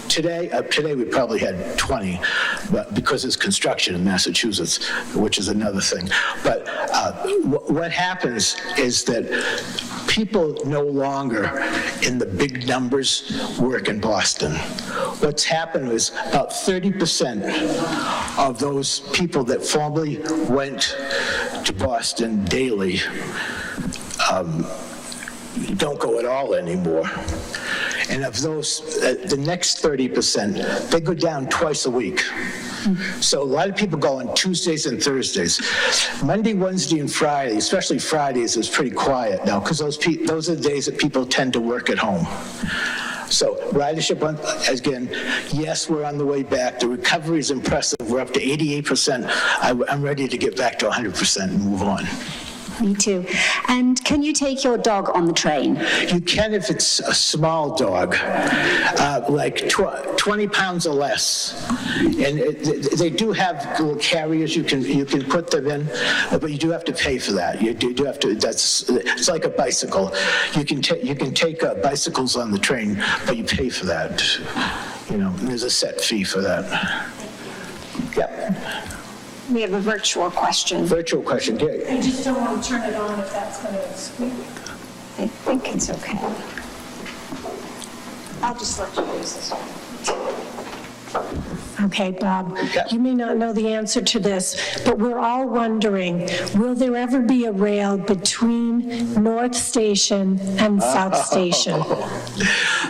Today we probably had 20, but because there's construction in Massachusetts, which is another thing. But what happens is that people no longer in the big numbers work in Boston. What's happened is about 30% of those people that formerly went to Boston daily don't go at all anymore. And of those, the next 30%, they go down twice a week. So a lot of people go on Tuesdays and Thursdays. Monday, Wednesday, and Friday, especially Fridays, is pretty quiet now because those are the days that people tend to work at home. So ridership, again, yes, we're on the way back. The recovery is impressive. We're up to 88%. I'm ready to get back to 100% and move on. Me too. And can you take your dog on the train? You can if it's a small dog, like 20 pounds or less. And they do have little carriers you can put them in, but you do have to pay for that. You do have to. It's like a bicycle. You can take bicycles on the train, but you pay for that. You know, there's a set fee for that. Yep. We have a virtual question. Virtual question, Gary. I just don't want to turn it on if that's going to squeak. I think it's okay. I'll just let you use this one. Okay, Bob, you may not know the answer to this, but we're all wondering, will there ever be a rail between North Station and South Station?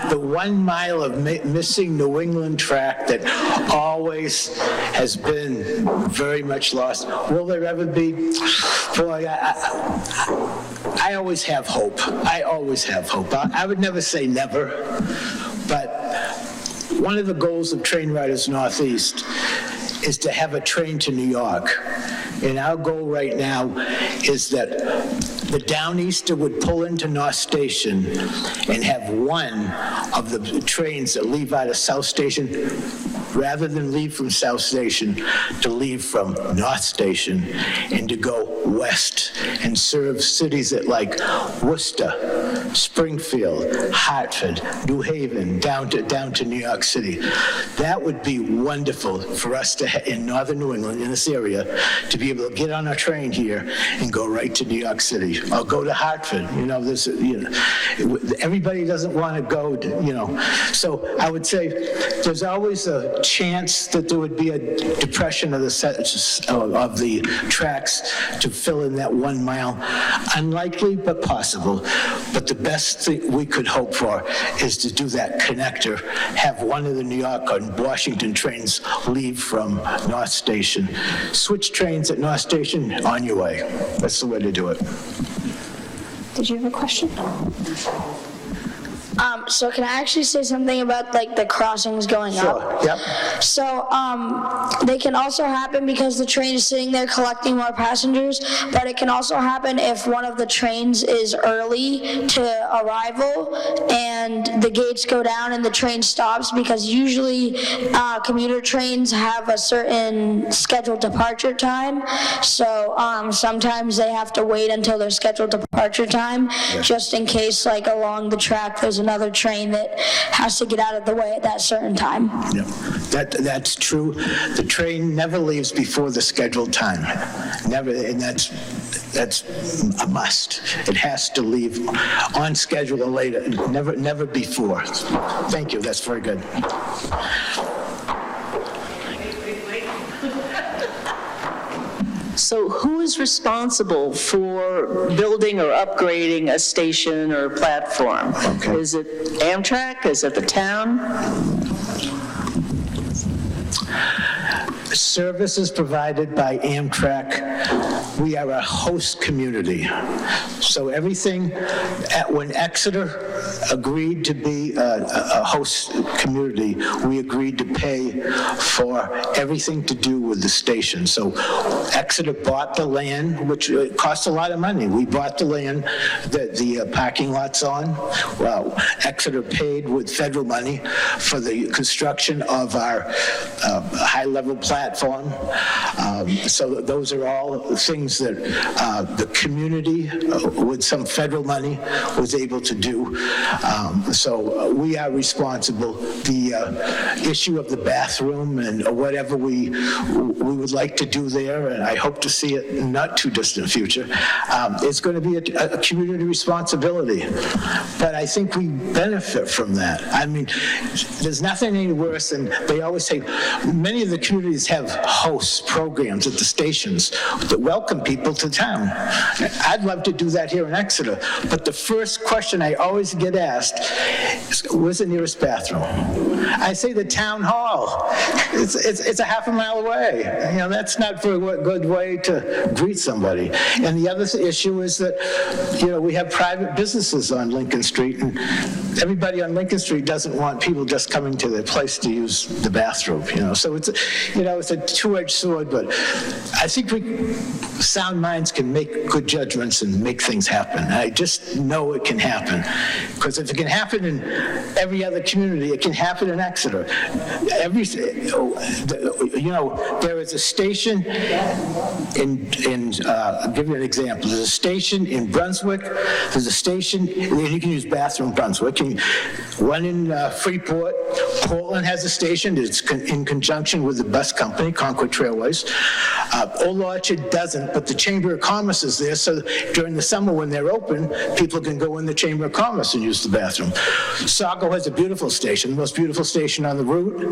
The 1 mile of missing New England track that always has been very much lost. Will there ever be? Boy, I always have hope. I always have hope. I would never say never, but one of the goals of Train Riders Northeast is to have a train to New York. And our goal right now is that the Downeaster would pull into North Station and have one of the trains that leave out of South Station, rather than leave from South Station, to leave from North Station and to go west and serve cities like Worcester, Springfield, Hartford, New Haven, down to New York City. That would be wonderful for us to in northern New England, in this area, to be able to get on a train here and go right to New York City, or go to Hartford. Everybody doesn't want to go, So I would say there's always a chance that there would be a depression of the tracks to fill in that 1 mile. Unlikely, but possible. But the best thing we could hope for is to do that connector, have one of the New York and Washington trains leave from North Station. Switch trains at North Station, on your way. That's the way to do it. Did you have a question? So can I actually say something about the crossings going up? Sure, yep. So they can also happen because the train is sitting there collecting more passengers, but it can also happen if one of the trains is early to arrival and the gates go down and the train stops, because usually commuter trains have a certain scheduled departure time. So sometimes they have to wait until their scheduled departure time, just in case along the track there's another train that has to get out of the way at that certain time. Yeah, that's true. The train never leaves before the scheduled time. Never, and that's a must. It has to leave on schedule or later, never before. Thank you, that's very good. So who is responsible for building or upgrading a station or platform? Okay. Is it Amtrak? Is it the town? services provided by Amtrak, we are a host community. So everything, when Exeter agreed to be a host community, we agreed to pay for everything to do with the station. So Exeter bought the land, which cost a lot of money. We bought the land that the parking lot's on. Well, Exeter paid with federal money for the construction of our high-level platform. So those are all things that the community, with some federal money, was able to do. So we are responsible. The issue of the bathroom and whatever we would like to do there, and I hope to see it in not too distant future, it's going to be a community responsibility. But I think we benefit from that. I mean, there's nothing any worse than, they always say, many of the communities have hosts, programs at the stations that welcome people to town. I'd love to do that here in Exeter, but the first question I always get asked is, where's the nearest bathroom? I say the town hall. It's a half a mile away. You know, that's not a good way to greet somebody. And the other issue is that, you know, we have private businesses on Lincoln Street, and everybody on Lincoln Street doesn't want people just coming to their place to use the bathroom, you know. So it's a two-edged sword, but I think sound minds can make good judgments and make things happen. I just know it can happen, because if it can happen in every other community, it can happen in Exeter. There is a station I'll give you an example. There's a station in Brunswick. There's a station, and you can use bathroom Brunswick. One in Freeport. Portland has a station that's in conjunction with the bus company, Concord Trailways. Old Orchard doesn't, but the Chamber of Commerce is there, so during the summer when they're open, people can go in the Chamber of Commerce and use the bathroom. Saco has a beautiful station, the most beautiful station on the route.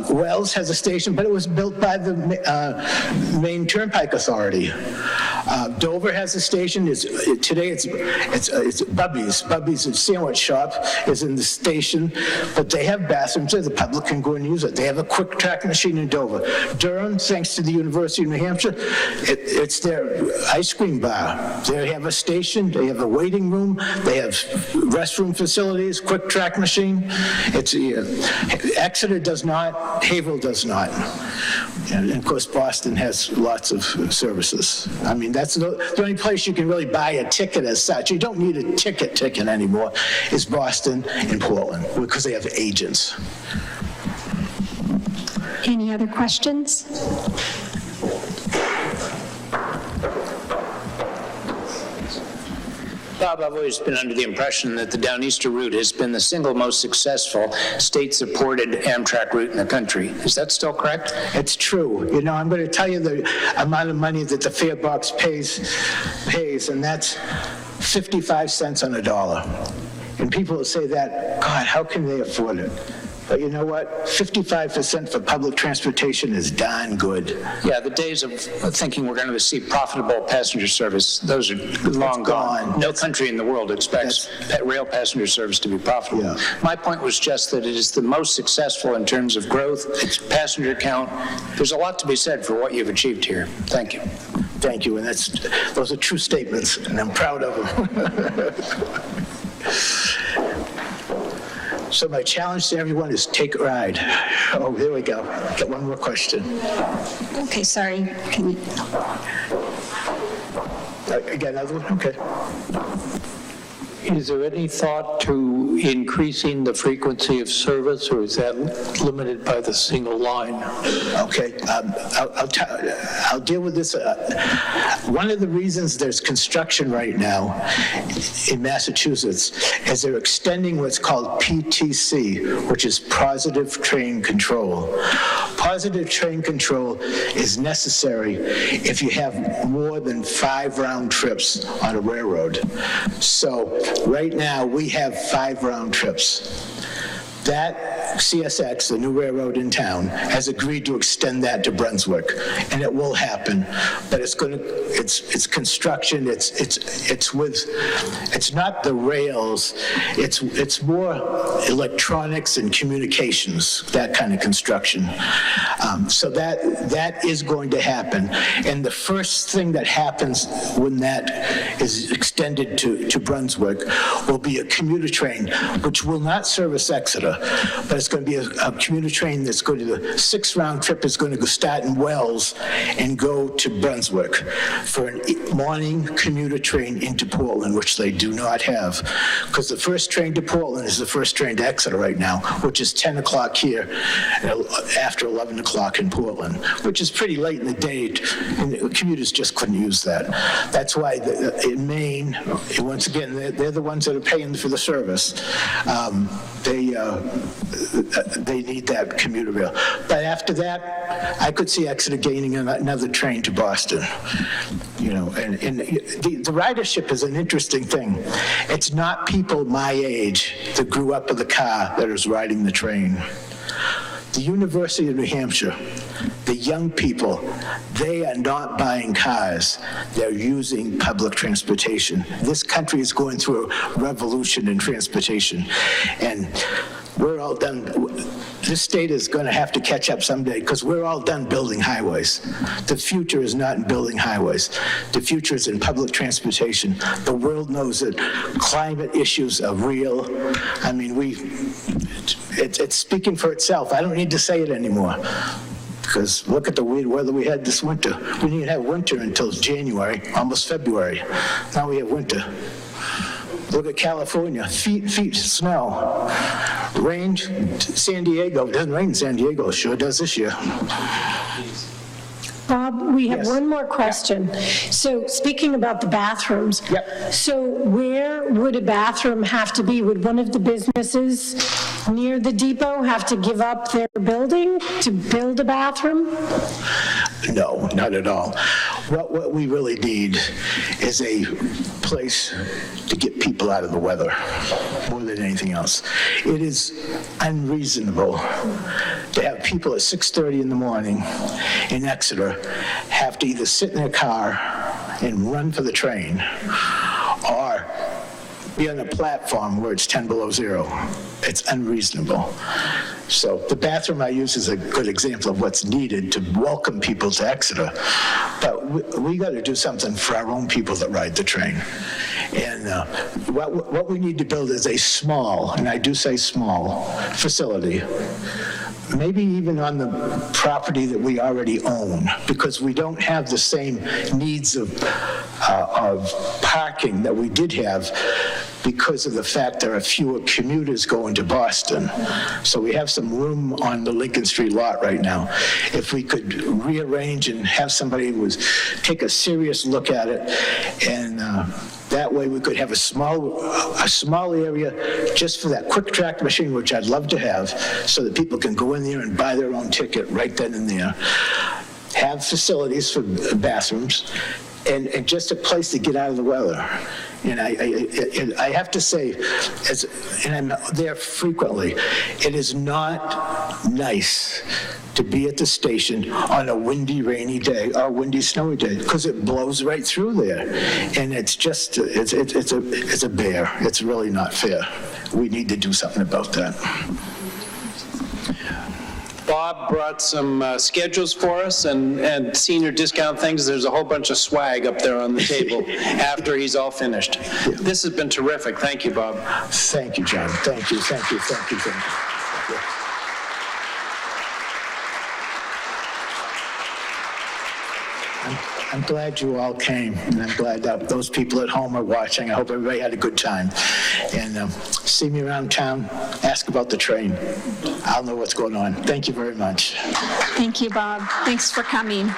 Wells has a station, but it was built by the Maine Turnpike Authority. Dover has a station. Today it's Bubby's. Bubby's sandwich shop is in the station, but they have bathrooms there. The public can go and use it. They have a quick track machine in Dover. Durham, thanks to the University of New Hampshire, it's their ice cream bar. They have a station. They have a waiting room. They have restroom facilities, quick track machine. Exeter does not. Haverhill does not. And of course, Boston has lots of services. I mean, that's the only place you can really buy a ticket as such. You don't need a ticket anymore, is Boston and Portland, because they have agents. Any other questions? Bob, I've always been under the impression that the Downeaster route has been the single most successful state-supported Amtrak route in the country. Is that still correct? It's true. You know, I'm going to tell you the amount of money that the fare box pays, and that's 55 cents on a dollar. And people will say that, God, how can they afford it? But you know what? 55% for public transportation is darn good. Yeah, the days of thinking we're going to see profitable passenger service, those are long gone. No country in the world expects rail passenger service to be profitable. Yeah. My point was just that it is the most successful in terms of growth, passenger count. There's a lot to be said for what you've achieved here. Thank you. Thank you, and those are true statements, and I'm proud of them. So my challenge to everyone is take a ride. Oh, there we go. Got one more question. Okay, sorry. Can you? Again, another one? Okay. Is there any thought to increasing the frequency of service, or is that limited by the single line? Okay, I'll deal with this. One of the reasons there's construction right now in Massachusetts is they're extending what's called PTC, which is positive train control. Positive train control is necessary if you have more than 5 round trips on a railroad. So right now we have 5 round trips. that CSX, the new railroad in town, has agreed to extend that to Brunswick, and it will happen. But it's construction. It's not the rails. It's more electronics and communications, that kind of construction. So that is going to happen. And the first thing that happens when that is extended to Brunswick will be a commuter train, which will not service Exeter, but it's going to be a commuter train that's going to, the 6th round trip is going to start in Wells and go to Brunswick for a morning commuter train into Portland, which they do not have. Because the first train to Portland is the first train to Exeter right now, which is 10 o'clock here, after 11 o'clock in Portland, which is pretty late in the day, and the commuters just couldn't use that. That's why in Maine, once again, they're the ones that are paying for the service. They need that commuter rail. But after that, I could see Exeter gaining another train to Boston. You know, and the ridership is an interesting thing. It's not people my age that grew up with a car that is riding the train. The University of New Hampshire, the young people, they are not buying cars. They're using public transportation. This country is going through a revolution in transportation. And we're all done. This state is going to have to catch up someday because we're all done building highways. The future is not in building highways. The future is in public transportation. The world knows that climate issues are real. I mean, it's speaking for itself. I don't need to say it anymore. Because look at the weird weather we had this winter. We didn't have winter until January, almost February. Now we have winter. Look at California, feet of snow. Rain, San Diego. It doesn't rain in San Diego. It sure does this year. Bob, we have Yes. one more question. So speaking about the bathrooms. Yep. So where would a bathroom have to be? Would one of the businesses near the depot have to give up their building to build a bathroom? No, not at all. What we really need is a place to get people out of the weather more than anything else. It is unreasonable to have people at 6:30 in the morning in Exeter have to either sit in their car and run for the train or be on a platform where it's 10 below zero. It's unreasonable. So the bathroom I use is a good example of what's needed to welcome people to Exeter. But we got to do something for our own people that ride the train. And what we need to build is a small, and I do say small, facility. Maybe even on the property that we already own, because we don't have the same needs of parking that we did have because of the fact there are fewer commuters going to Boston. So we have some room on the Lincoln Street lot right now. If we could rearrange and have somebody take a serious look at it, and that way we could have a small area just for that quick track machine, which I'd love to have, so that people can go in there and buy their own ticket right then and there. Have facilities for bathrooms, and just a place to get out of the weather. And I have to say, and I'm there frequently, it is not nice to be at the station on a windy, rainy day or windy, snowy day, because it blows right through there. And it's just, it's a bear. It's really not fair. We need to do something about that. Bob brought some schedules for us and senior discount things. There's a whole bunch of swag up there on the table after he's all finished. This has been terrific. Thank you, Bob. Thank you, John. Thank you. I'm glad you all came, and I'm glad that those people at home are watching. I hope everybody had a good time. And see me around town, ask about the train. I'll know what's going on. Thank you very much. Thank you, Bob. Thanks for coming.